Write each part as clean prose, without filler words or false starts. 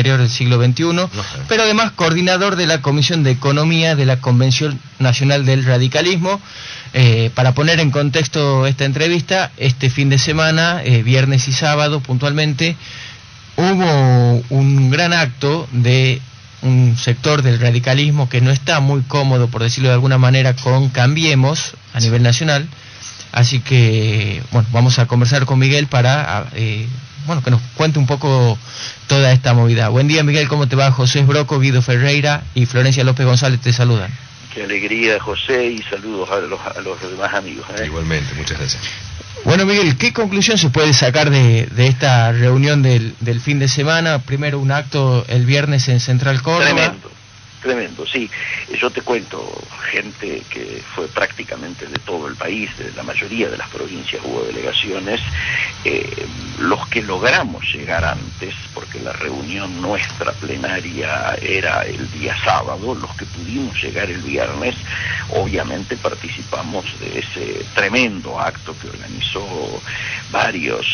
interior del siglo XXI, pero además coordinador de la Comisión de Economía de la Convención Nacional del Radicalismo. Para poner en contexto esta entrevista, este fin de semana, viernes y sábado puntualmente, hubo un gran acto de un sector del radicalismo que no está muy cómodo, por decirlo de alguna manera, con Cambiemos a nivel nacional. Así que, bueno, vamos a conversar con Miguel para, que nos cuente un poco toda esta movida. Buen día, Miguel, ¿cómo te va? José Esbroco, Guido Ferreira y Florencia López González te saludan. Qué alegría, José, y saludos a los demás amigos. Igualmente, muchas gracias. Bueno, Miguel, ¿qué conclusión se puede sacar de esta reunión del fin de semana? Primero un acto el viernes en Central Córdoba. Tremendo, sí. Yo te cuento, gente que fue prácticamente de todo el país, de la mayoría de las provincias hubo delegaciones, los que logramos llegar antes, porque la reunión nuestra plenaria era el día sábado, los que pudimos llegar el viernes, obviamente participamos de ese tremendo acto que organizó varios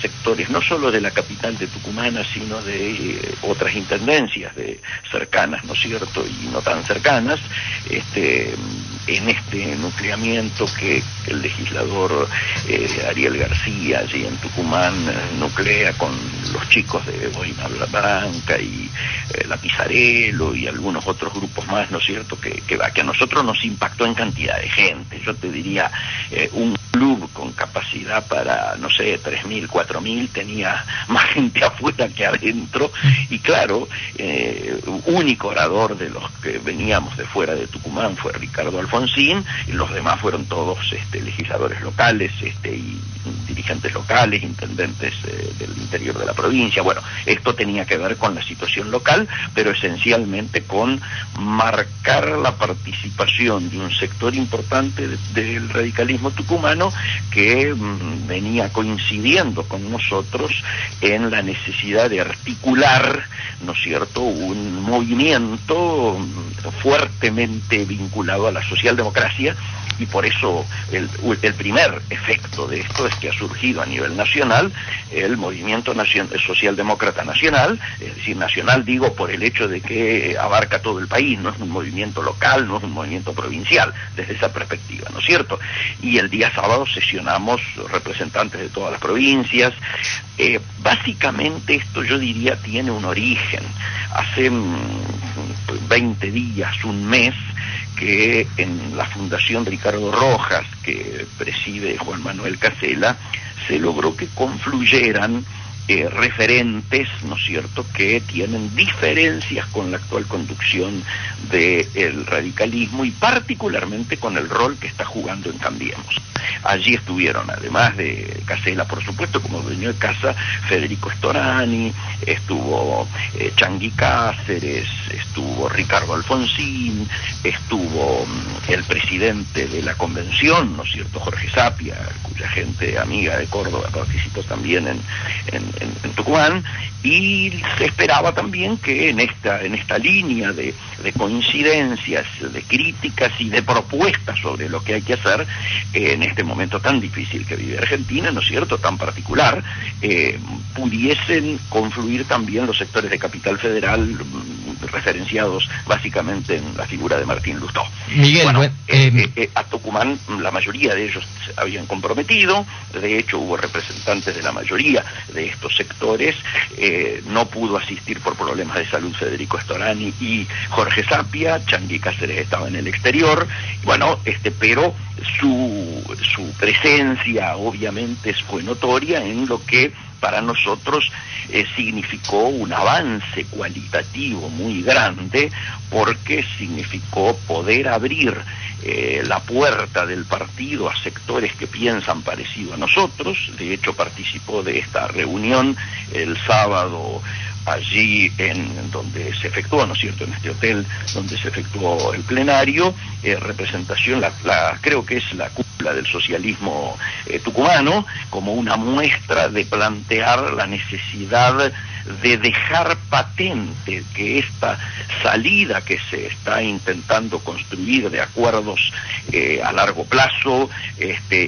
sectores, no solo de la capital de Tucumana, sino de otras intendencias cercanas, ¿no es cierto?, y no tan cercanas, en este nucleamiento que el legislador Ariel García allí en Tucumán nuclea con los chicos de Boina Blanca y Lapizarelo y algunos otros grupos más, ¿no es cierto?, que a nosotros nos impactó en cantidad de gente. Yo te diría, un club con capacidad para, no sé, 3.000, 4.000, tenía más gente afuera que adentro, y claro, único orador de los que veníamos de fuera de Tucumán fue Ricardo Alfonsín, y los demás fueron todos legisladores locales y dirigentes locales, intendentes del interior de la provincia. Bueno, esto tenía que ver con la situación local, pero esencialmente con marcar la participación de un sector importante del radicalismo tucumano que venía coincidiendo con nosotros en la necesidad de articular, ¿no es cierto?, un movimiento fuertemente vinculado a la socialdemocracia. Y por eso el primer efecto de esto es que ha surgido a nivel nacional el movimiento socialdemócrata nacional, es decir, nacional digo por el hecho de que abarca todo el país, no es un movimiento local, no es un movimiento provincial, desde esa perspectiva, ¿no es cierto? Y el día sábado sesionamos representantes de todas las provincias. Básicamente esto, yo diría, tiene un origen. Hace 20 días, un mes, que en la Fundación Ricardo Rojas, que preside Juan Manuel Casella, se logró que confluyeran referentes, ¿no es cierto?, que tienen diferencias con la actual conducción del radicalismo y particularmente con el rol que está jugando en Cambiemos. Allí estuvieron, además de Casella, por supuesto, como dueño de casa, Federico Storani, estuvo Changui Cáceres, estuvo Ricardo Alfonsín, estuvo el presidente de la convención, ¿no es cierto?, Jorge Sapia, cuya gente amiga de Córdoba participó también en Tucumán, y se esperaba también que en esta línea de coincidencias, de críticas y de propuestas sobre lo que hay que hacer en este momento tan difícil que vive Argentina, ¿no es cierto?, tan particular, pudiesen confluir también los sectores de Capital Federal referenciados básicamente en la figura de Martín Lustó. Miguel, a Tucumán la mayoría de ellos se habían comprometido, de hecho hubo representantes de la mayoría de estos sectores, no pudo asistir por problemas de salud Federico Storani y Jorge Sapia, Changui Cáceres estaba en el exterior, bueno, pero su presencia obviamente fue notoria en lo que para nosotros significó un avance cualitativo muy grande, porque significó poder abrir la puerta del partido a sectores que piensan parecido a nosotros. De hecho, participó de esta reunión el sábado allí en donde se efectuó, ¿no es cierto?, en este hotel donde se efectuó el plenario, representación, creo que es la cúpula del socialismo tucumano, como una muestra de plantear la necesidad de dejar patente que esta salida que se está intentando construir de acuerdos a largo plazo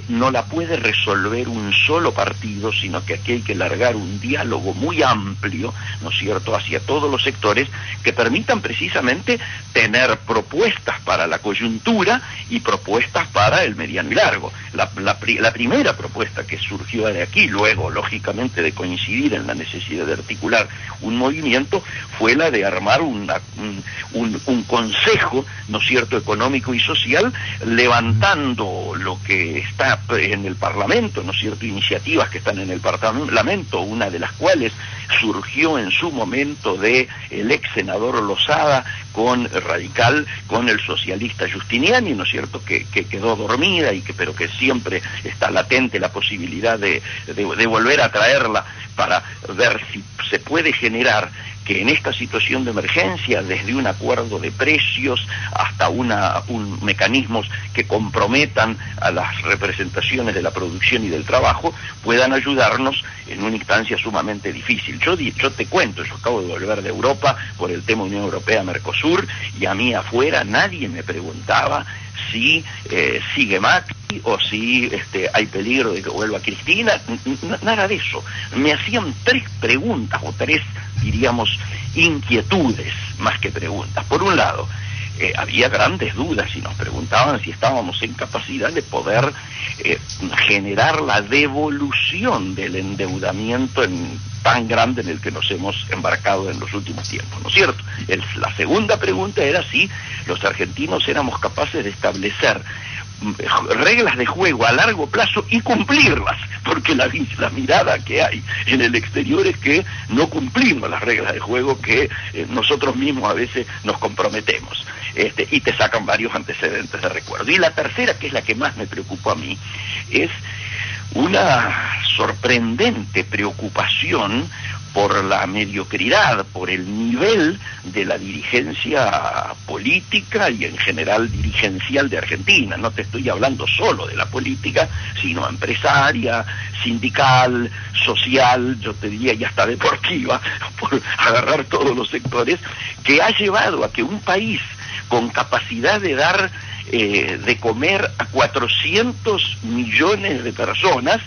no la puede resolver un solo partido, sino que aquí hay que largar un diálogo muy amplio, ¿no es cierto?, hacia todos los sectores que permitan precisamente tener propuestas para la coyuntura y propuestas para el mediano y largo. La primera propuesta que surgió de aquí, luego lógicamente de coincidir en la necesidad de articular un movimiento, fue la de armar un consejo, ¿no es cierto?, económico y social, levantando lo que está en el Parlamento, ¿no es cierto?, iniciativas que están en el Parlamento, una de las cuales surgió en su momento de el ex senador Lozada con Radical, con el socialista Giustiniani, ¿no es cierto?, que quedó dormida pero que siempre está latente la posibilidad de volver a traerla para ver si se puede generar que en esta situación de emergencia, desde un acuerdo de precios hasta mecanismos que comprometan a las representaciones de la producción y del trabajo, puedan ayudarnos en una instancia sumamente difícil. Yo te cuento, yo acabo de volver de Europa por el tema Unión Europea-Mercosur, y a mí afuera nadie me preguntaba si sigue Macri o si hay peligro de que vuelva Cristina, nada de eso. Me hacían 3 preguntas, o 3, diríamos, inquietudes más que preguntas. Por un lado, había grandes dudas y nos preguntaban si estábamos en capacidad de poder generar la devolución del endeudamiento tan grande en el que nos hemos embarcado en los últimos tiempos, ¿no es cierto? La segunda pregunta era si los argentinos éramos capaces de establecer reglas de juego a largo plazo y cumplirlas, porque la mirada que hay en el exterior es que no cumplimos las reglas de juego que nosotros mismos a veces nos comprometemos, y te sacan varios antecedentes de recuerdo. Y la tercera, que es la que más me preocupó a mí, es una sorprendente preocupación por la mediocridad, por el nivel de la dirigencia política y en general dirigencial de Argentina. No te estoy hablando solo de la política, sino empresaria, sindical, social, yo te diría y hasta deportiva, por agarrar todos los sectores, que ha llevado a que un país con capacidad de dar de comer a 400 millones de personas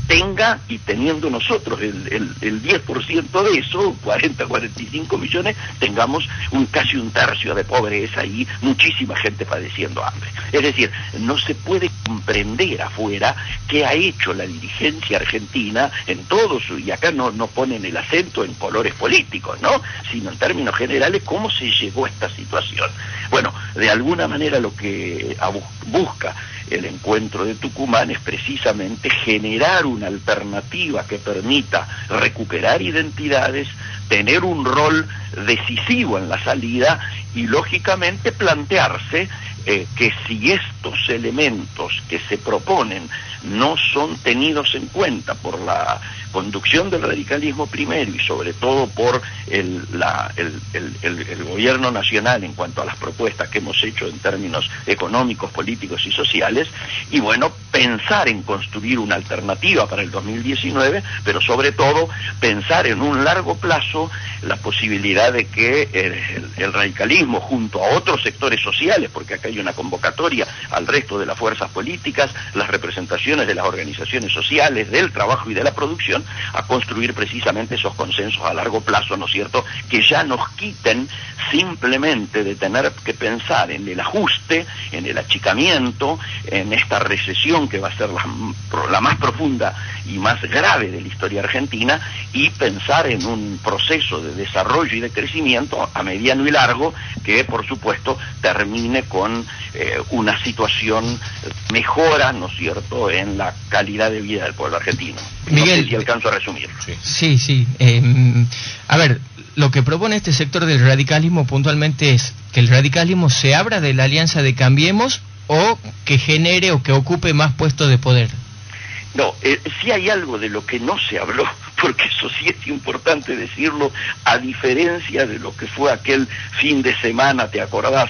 tenga, y teniendo nosotros el 10% de eso, 45 millones, tengamos casi un tercio de pobreza y muchísima gente padeciendo hambre. Es decir, no se puede comprender afuera qué ha hecho la dirigencia argentina en todos, y acá no ponen el acento en colores políticos, ¿no?, sino en términos generales, cómo se llegó a esta situación. Bueno, de alguna manera lo que busca el encuentro de Tucumán es precisamente generar una alternativa que permita recuperar identidades, tener un rol decisivo en la salida y lógicamente plantearse que si estos elementos que se proponen no son tenidos en cuenta por la conducción del radicalismo primero y sobre todo por el gobierno nacional en cuanto a las propuestas que hemos hecho en términos económicos, políticos y sociales, y bueno, pensar en construir una alternativa para el 2019, pero sobre todo pensar en un largo plazo la posibilidad de que el radicalismo junto a otros sectores sociales, porque acá hay una convocatoria al resto de las fuerzas políticas, las representaciones de las organizaciones sociales, del trabajo y de la producción, a construir precisamente esos consensos a largo plazo, ¿no es cierto?, que ya nos quiten simplemente de tener que pensar en el ajuste, en el achicamiento, en esta recesión que va a ser la más profunda y más grave de la historia argentina, y pensar en un proceso de desarrollo y de crecimiento a mediano y largo que, por supuesto, termine con una situación mejora, ¿no es cierto?, en la calidad de vida del pueblo argentino. Miguel, no sé si alcanzo a resumirlo. Sí. A ver, lo que propone este sector del radicalismo puntualmente es que el radicalismo se abra de la alianza de Cambiemos o que genere o que ocupe más puestos de poder. No, si hay algo de lo que no se habló, porque eso sí es importante decirlo, a diferencia de lo que fue aquel fin de semana, ¿te acordás?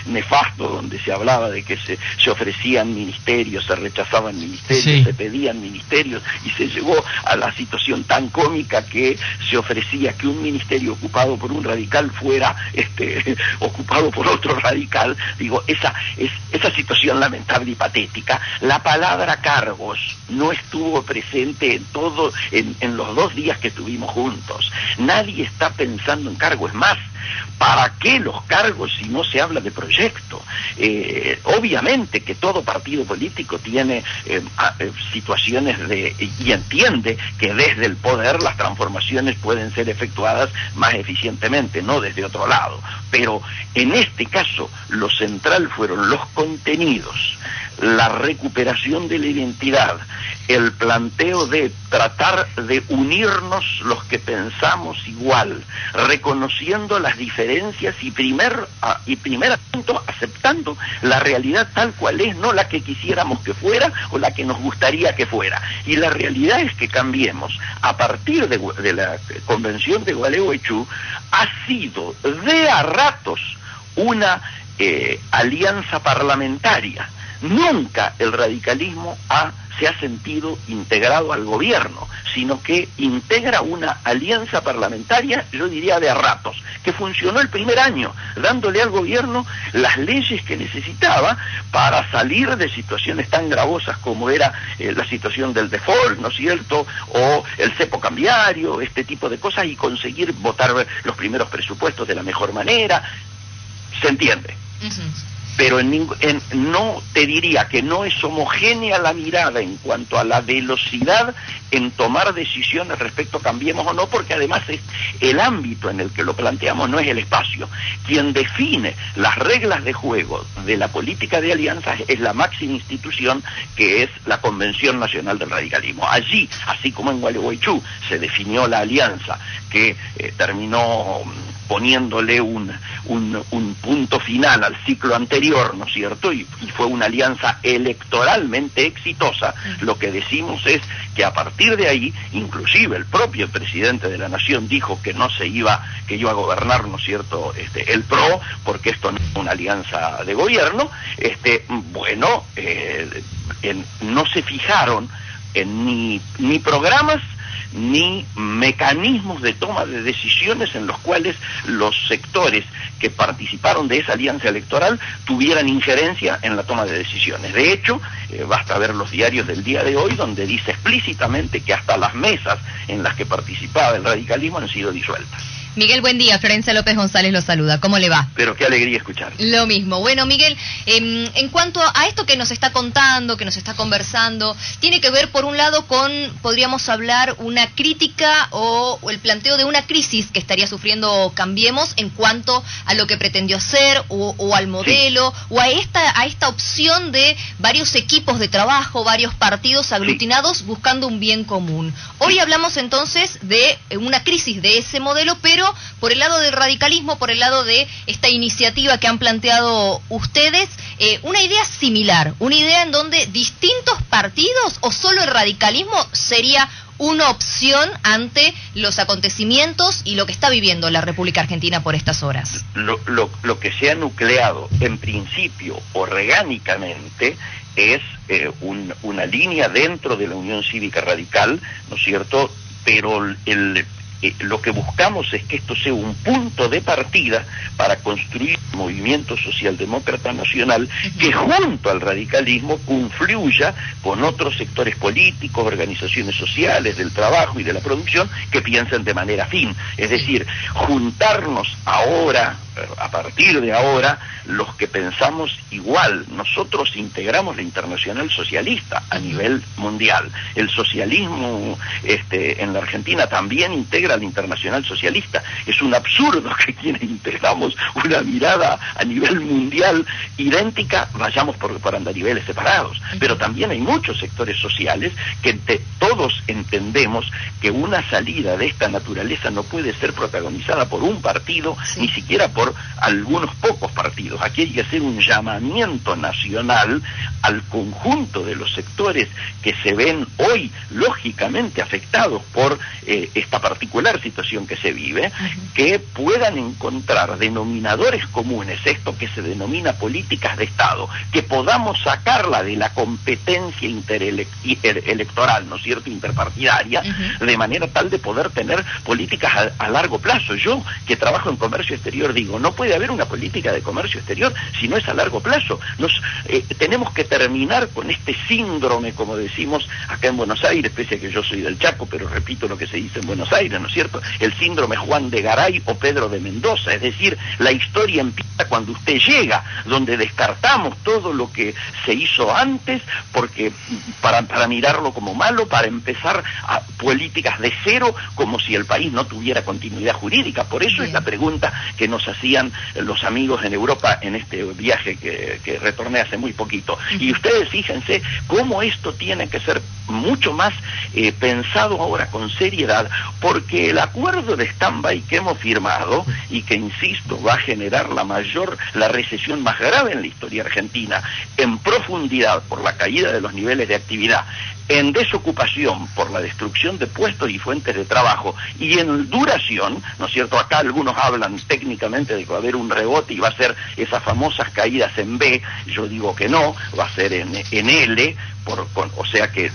Nefasto, donde se hablaba de que se ofrecían ministerios, se rechazaban ministerios, sí, se pedían ministerios, y se llegó a la situación tan cómica que se ofrecía que un ministerio ocupado por un radical fuera ocupado por otro radical. Digo, esa situación lamentable y patética. La palabra cargos no estuvo presente en los 2 días que estuvimos juntos. Nadie está pensando en cargos. Es más, ¿para qué los cargos si no se habla de proyecto? Obviamente que todo partido político tiene situaciones y entiende que desde el poder las transformaciones pueden ser efectuadas más eficientemente, no desde otro lado. Pero en este caso lo central fueron los contenidos, la recuperación de la identidad, el planteo de tratar de unirnos los que pensamos igual, reconociendo las diferencias y primer punto, aceptando la realidad tal cual es, no la que quisiéramos que fuera o la que nos gustaría que fuera. Y la realidad es que Cambiemos, a partir de la Convención de Gualeguaychú, ha sido de a ratos una alianza parlamentaria. Nunca el radicalismo se ha sentido integrado al gobierno, sino que integra una alianza parlamentaria, yo diría de a ratos, que funcionó el primer año, dándole al gobierno las leyes que necesitaba para salir de situaciones tan gravosas como era la situación del default, ¿no es cierto?, o el cepo cambiario, este tipo de cosas, y conseguir votar los primeros presupuestos de la mejor manera. ¿Se entiende? Uh-huh. Pero no te diría que no es homogénea la mirada en cuanto a la velocidad en tomar decisiones respecto a Cambiemos o no, porque además es el ámbito en el que lo planteamos, no es el espacio. Quien define las reglas de juego de la política de alianzas es la máxima institución, que es la Convención Nacional del Radicalismo. Allí, así como en Gualeguaychú se definió la alianza que terminó poniéndole un punto final al ciclo anterior, ¿no es cierto?, y fue una alianza electoralmente exitosa. Lo que decimos es que a partir de ahí, inclusive el propio presidente de la Nación dijo que iba a gobernar, ¿no es cierto?, el PRO, porque esto no es una alianza de gobierno. No se fijaron en ni programas ni mecanismos de toma de decisiones en los cuales los sectores que participaron de esa alianza electoral tuvieran injerencia en la toma de decisiones. De hecho, basta ver los diarios del día de hoy, donde dice explícitamente que hasta las mesas en las que participaba el radicalismo han sido disueltas. Miguel, buen día. Florencia López González lo saluda. ¿Cómo le va? Pero qué alegría escuchar. Lo mismo. Bueno, Miguel, en cuanto a esto que nos está contando, que nos está conversando, tiene que ver, por un lado, con, podríamos hablar, una crítica o el planteo de una crisis que estaría sufriendo Cambiemos en cuanto a lo que pretendió hacer o al modelo, sí, o a esta opción de varios equipos de trabajo, varios partidos aglutinados, sí, buscando un bien común. Hoy hablamos entonces de una crisis de ese modelo, pero por el lado del radicalismo, por el lado de esta iniciativa que han planteado ustedes, una idea similar, una idea en donde distintos partidos o solo el radicalismo sería una opción ante los acontecimientos y lo que está viviendo la República Argentina por estas horas. Lo que se ha nucleado en principio orgánicamente es una línea dentro de la Unión Cívica Radical, ¿no es cierto?, pero lo que buscamos es que esto sea un punto de partida para construir un movimiento socialdemócrata nacional que junto al radicalismo confluya con otros sectores políticos, organizaciones sociales, del trabajo y de la producción que piensen de manera afín. Es decir, juntarnos ahora, a partir de ahora, los que pensamos igual. Nosotros integramos la Internacional Socialista a nivel mundial. El socialismo en la Argentina también integra la Internacional Socialista. Es un absurdo que quienes integramos una mirada a nivel mundial idéntica vayamos por andariveles separados. Pero también hay muchos sectores sociales que todos entendemos que una salida de esta naturaleza no puede ser protagonizada por un partido, sí, ni siquiera por por algunos pocos partidos. Aquí hay que hacer un llamamiento nacional al conjunto de los sectores que se ven hoy lógicamente afectados por esta particular situación que se vive, que puedan encontrar denominadores comunes, esto que se denomina políticas de Estado, que podamos sacarla de la competencia electoral, ¿no es cierto?, interpartidaria, de manera tal de poder tener políticas a largo plazo. Yo, que trabajo en comercio exterior, digo, no puede haber una política de comercio exterior si no es a largo plazo. Tenemos que terminar con este síndrome, como decimos acá en Buenos Aires, pese a que yo soy del Chaco, pero repito lo que se dice en Buenos Aires, ¿no es cierto?, el síndrome Juan de Garay o Pedro de Mendoza, es decir, la historia empieza cuando usted llega, donde descartamos todo lo que se hizo antes, porque para mirarlo como malo, para empezar a políticas de cero, como si el país no tuviera continuidad jurídica. Por eso es la pregunta que nos hacían los amigos en Europa en este viaje que retorné hace muy poquito. Y ustedes fíjense cómo esto tiene que ser mucho más pensado ahora con seriedad, porque el acuerdo de stand-by que hemos firmado, y que insisto va a generar la recesión más grave en la historia argentina, en profundidad por la caída de los niveles de actividad, en desocupación por la destrucción de puestos y fuentes de trabajo, y en duración, ¿no es cierto? Acá algunos hablan técnicamente de que va a haber un rebote y va a ser esas famosas caídas en B, yo digo que no, va a ser en L, o sea que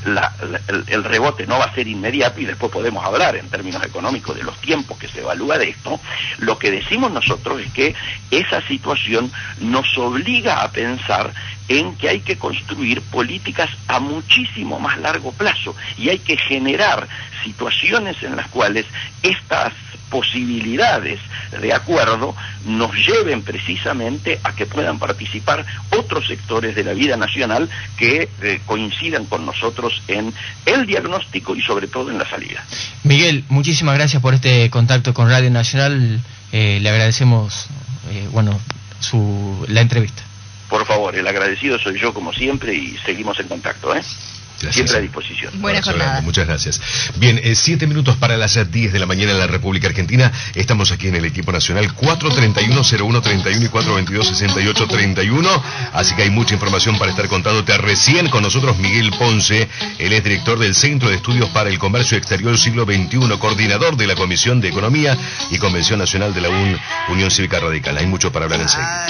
el rebote no va a ser inmediato, y después podemos hablar en términos económicos de los tiempos que se evalúa de esto. Lo que decimos nosotros es que esa situación nos obliga a pensar en que hay que construir políticas a muchísimo más largo plazo, y hay que generar situaciones en las cuales estas posibilidades de acuerdo nos lleven precisamente a que puedan participar otros sectores de la vida nacional que coincidan con nosotros en el diagnóstico y sobre todo en la salida. Miguel, muchísimas gracias por este contacto con Radio Nacional, le agradecemos la entrevista. Por favor, el agradecido soy yo como siempre, y seguimos en contacto, Gracias. Siempre a disposición. Buena jornada. Muchas gracias. Bien, 7 minutos para las 10 de la mañana en la República Argentina. Estamos aquí en el equipo nacional 431-0131 y 422-6831. Así que hay mucha información para estar contándote. Recién con nosotros Miguel Ponce, él es director del Centro de Estudios para el Comercio Exterior Siglo XXI, coordinador de la Comisión de Economía y Convención Nacional de la Unión Cívica Radical. Hay mucho para hablar enseguida.